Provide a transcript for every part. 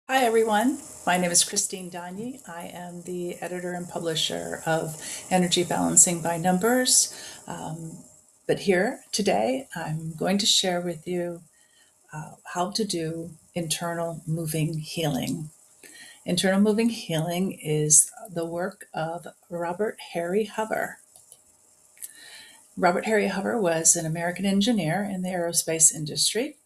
Hi, everyone. My name is Christine Dagny. I am the editor and publisher of Energy Balancing by Numbers. But here today, I'm going to share with you how to do internal moving healing. Internal moving healing is the work of Robert Harry Hoover. Robert Harry Hoover was an American engineer in the aerospace industry.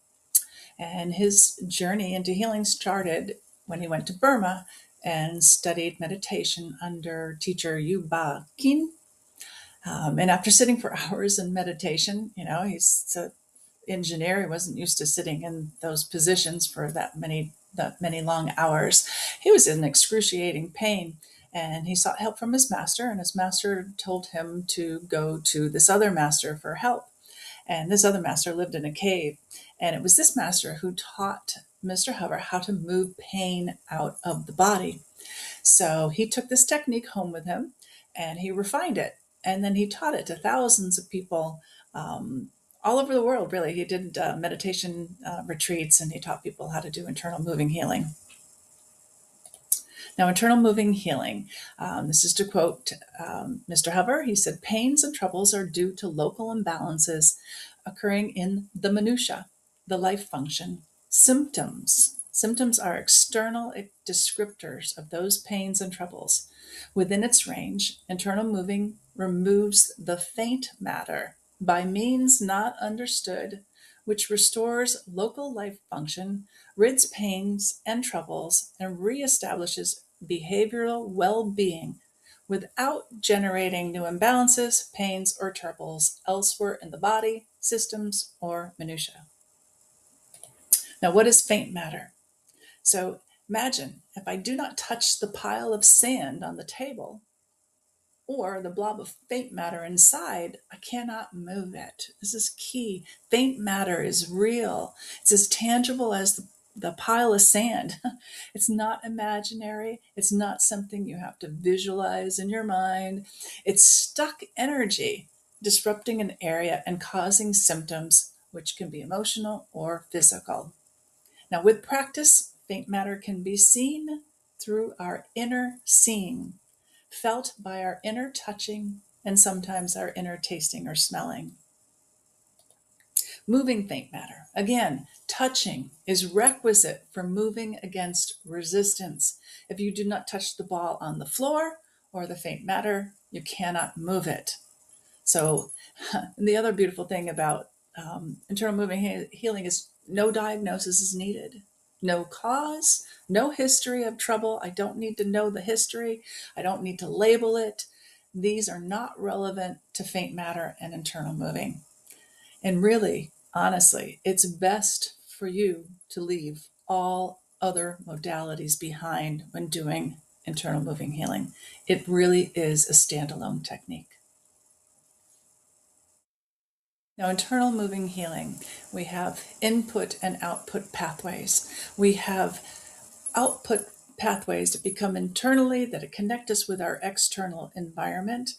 And his journey into healing started when he went to Burma and studied meditation under teacher Yu Ba Kin. And after sitting for hours in meditation, he's an engineer. He wasn't used to sitting in those positions for that many long hours. He was in excruciating pain. And he sought help from his master, and his master told him to go to this other master for help. And this other master lived in a cave. And it was this master who taught Mr. Hoover how to move pain out of the body. So he took this technique home with him and he refined it. And then he taught it to thousands of people all over the world, really. He did meditation retreats and he taught people how to do internal moving healing. Now, internal moving healing, this is to quote Mr. Hoover. He said, pains and troubles are due to local imbalances occurring in the minutia, the life function. Symptoms are external descriptors of those pains and troubles. Within its range, internal moving removes the faint matter by means not understood, which restores local life function, rids pains and troubles, and reestablishes behavioral well being without generating new imbalances, pains, or troubles elsewhere in the body, systems, or minutiae. Now, what is faint matter? So imagine if I do not touch the pile of sand on the table or the blob of faint matter inside, I cannot move it. This is key. Faint matter is real. It's as tangible as the pile of sand. It's not imaginary. It's not something you have to visualize in your mind. It's stuck energy disrupting an area and causing symptoms, which can be emotional or physical. Now, with practice, faint matter can be seen through our inner seeing, felt by our inner touching, and sometimes our inner tasting or smelling. Moving faint matter. Again, touching is requisite for moving against resistance. If you do not touch the ball on the floor or the faint matter, you cannot move it. So, the other beautiful thing about internal moving healing is no diagnosis is needed. No cause, no history of trouble. I don't need to know the history. I don't need to label it. These are not relevant to faint matter and internal moving. And really, honestly, it's best for you to leave all other modalities behind when doing internal moving healing. It really is a standalone technique. Now, internal moving healing, we have input and output pathways. We have output pathways that become internally, that connect us with our external environment.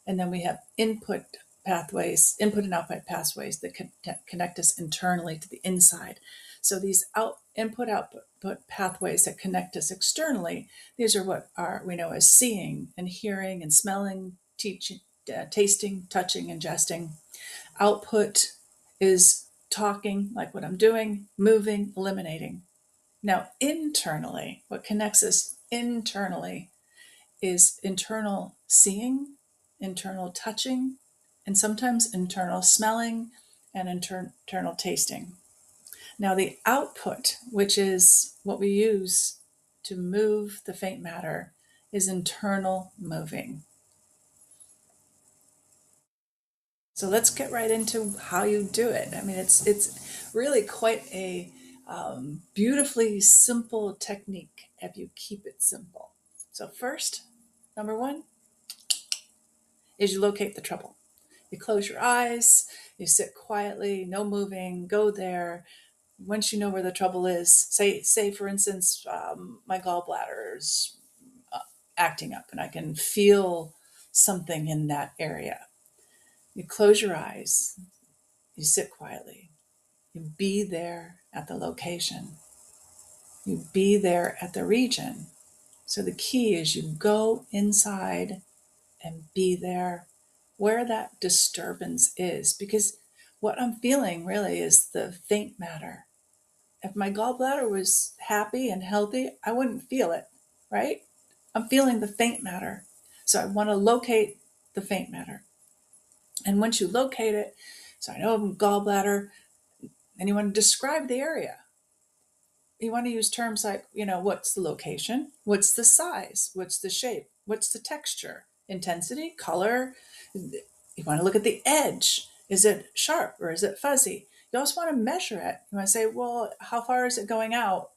And then we have input pathways, input and output pathways that connect us internally to the inside. So these input output pathways that connect us externally, these are what we know as seeing and hearing and smelling, tasting, touching, ingesting. Output is talking, like what I'm doing, moving, eliminating. Now, internally, what connects us internally is internal seeing, internal touching, and sometimes internal smelling and internal tasting. Now, the output, which is what we use to move the faint matter, is internal moving. So let's get right into how you do it. I mean, it's really quite a beautifully simple technique if you keep it simple. So first, number one is you locate the trouble. You close your eyes, you sit quietly, no moving, go there. Once you know where the trouble is, say for instance, my gallbladder is uh, acting up, and I can feel something in that area. You close your eyes, you sit quietly, you be there at the location. You be there at the region. So the key is you go inside and be there where that disturbance is, because what I'm feeling really is the faint matter. If my gallbladder was happy and healthy, I wouldn't feel it, right? I'm feeling the faint matter. So I want to locate the faint matter. And once you locate it, so I know gallbladder, and you want to describe the area. You want to use terms like, what's the location? What's the size? What's the shape? What's the texture? Intensity, color. You want to look at the edge. Is it sharp or is it fuzzy? You also want to measure it. You want to say, well, how far is it going out?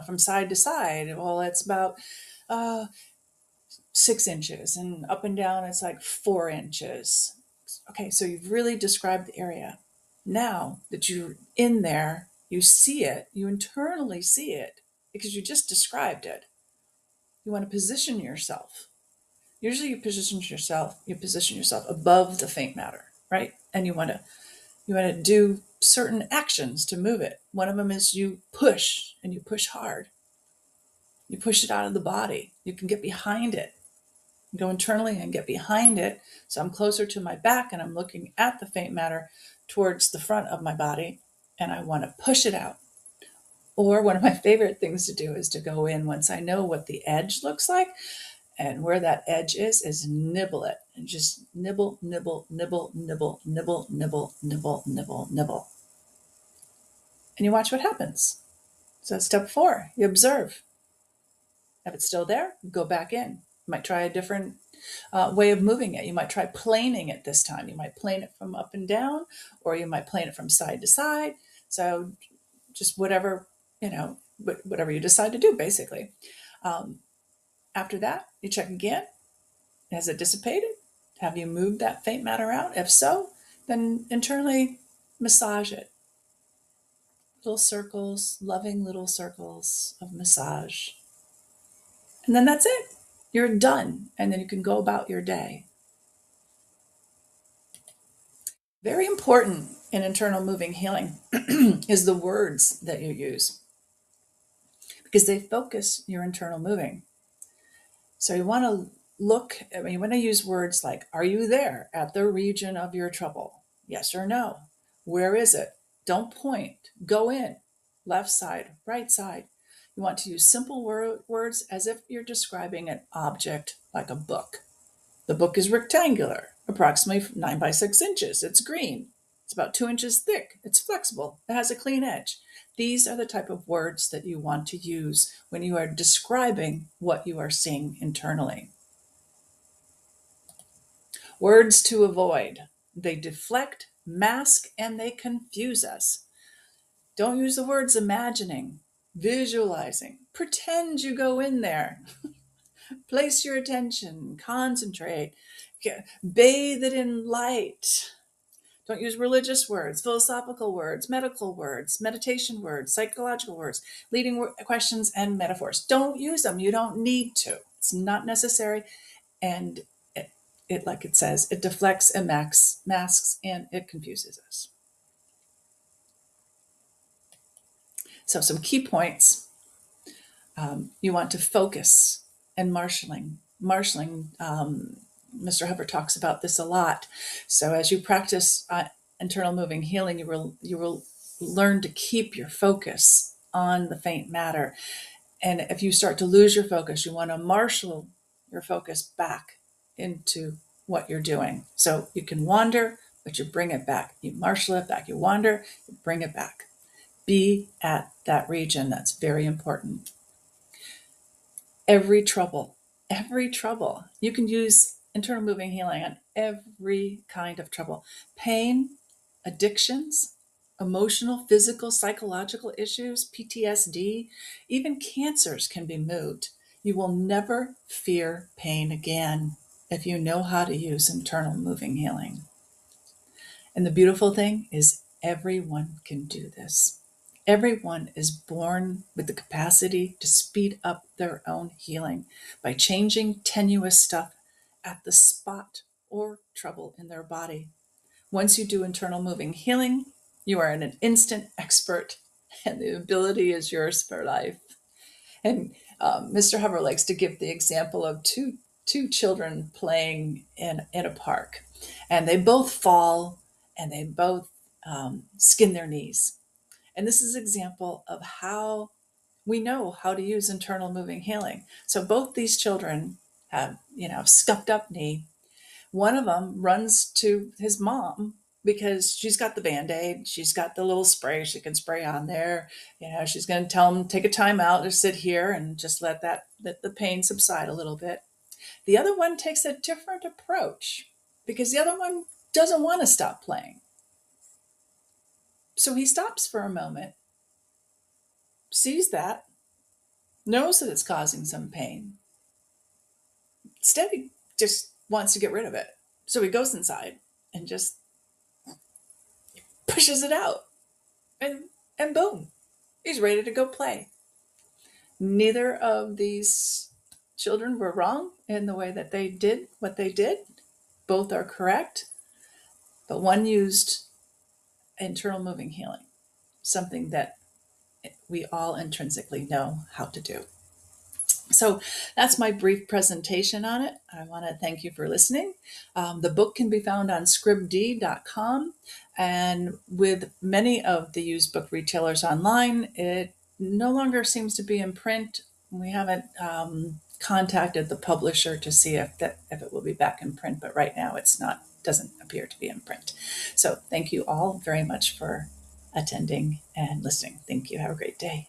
From side to side. Well, it's about 6 inches, and up and down it's like 4 inches. Okay, so you've really described the area. Now that you're in there, you see it, you internally see it because you just described it. You want to position yourself. Usually you position yourself above the faint matter, right? And you want to do certain actions to move it. One of them is you push, and you push hard. You push it out of the body. You can get behind it. Go internally and get behind it. So I'm closer to my back and I'm looking at the faint matter towards the front of my body, and I want to push it out. Or one of my favorite things to do is to go in once I know what the edge looks like, and where that edge is nibble it, and just nibble, nibble, nibble, nibble, nibble, nibble, nibble, nibble, nibble. And you watch what happens. So step 4, you observe. If it's still there, go back in. You might try a different way of moving it. You might try planing it this time. You might plane it from up and down, or you might plane it from side to side. So just whatever you decide to do, basically. After that, you check again. Has it dissipated? Have you moved that faint matter out? If so, then internally massage it. Little circles, loving little circles of massage. And then that's it. You're done. And then you can go about your day. Very important in internal moving healing is the words that you use, because they focus your internal moving. So you want to use words like, are you there at the region of your trouble? Yes or no? Where is it? Don't point. Go in. Left side, right side. You want to use simple words as if you're describing an object like a book. The book is rectangular, approximately 9 by 6 inches. It's green. It's about 2 inches thick. It's flexible. It has a clean edge. These are the type of words that you want to use when you are describing what you are seeing internally. Words to avoid. They deflect, mask, and they confuse us. Don't use the words imagining, visualizing. Pretend you go in there. Place your attention, concentrate, bathe it in light. Don't use religious words, philosophical words, medical words, meditation words, psychological words, leading questions, and metaphors. Don't use them. You don't need to. It's not necessary. And it like it says, it deflects and masks, and it confuses us. So some key points. You want to focus and marshaling. Mr. Hubbard talks about this a lot. So as you practice internal moving healing, you will learn to keep your focus on the faint matter. And if you start to lose your focus, you want to marshal your focus back into what you're doing. So you can wander, but you bring it back. You marshal it back. You wander, you bring it back. Be at that region. That's very important. Every trouble. You can use internal moving healing on every kind of trouble. Pain, addictions, emotional, physical, psychological issues, PTSD, even cancers can be moved. You will never fear pain again if you know how to use internal moving healing. And the beautiful thing is everyone can do this. Everyone is born with the capacity to speed up their own healing by changing tenuous stuff at the spot or trouble in their body. Once you do internal moving healing, you are an instant expert and the ability is yours for life. And Mr. Hover likes to give the example of two children playing in a park, and they both fall and they both skin their knees. And this is an example of how we know how to use internal moving healing. So both these children have, scuffed up knee. One of them runs to his mom because she's got the Band-Aid, she's got the little spray she can spray on there. She's going to tell him, take a time out to sit here and just let the pain subside a little bit. The other one takes a different approach because the other one doesn't want to stop playing. So he stops for a moment, sees that, knows that it's causing some pain. Instead, he just wants to get rid of it. So he goes inside and just pushes it out. And boom, he's ready to go play. Neither of these children were wrong in the way that they did what they did. Both are correct. But one used internal moving healing, something that we all intrinsically know how to do. So that's my brief presentation on it. I want to thank you for listening. The book can be found on scribd.com, and with many of the used book retailers online, it no longer seems to be in print. We haven't contacted the publisher to see if it will be back in print, but right now doesn't appear to be in print. So thank you all very much for attending and listening. Thank you. Have a great day.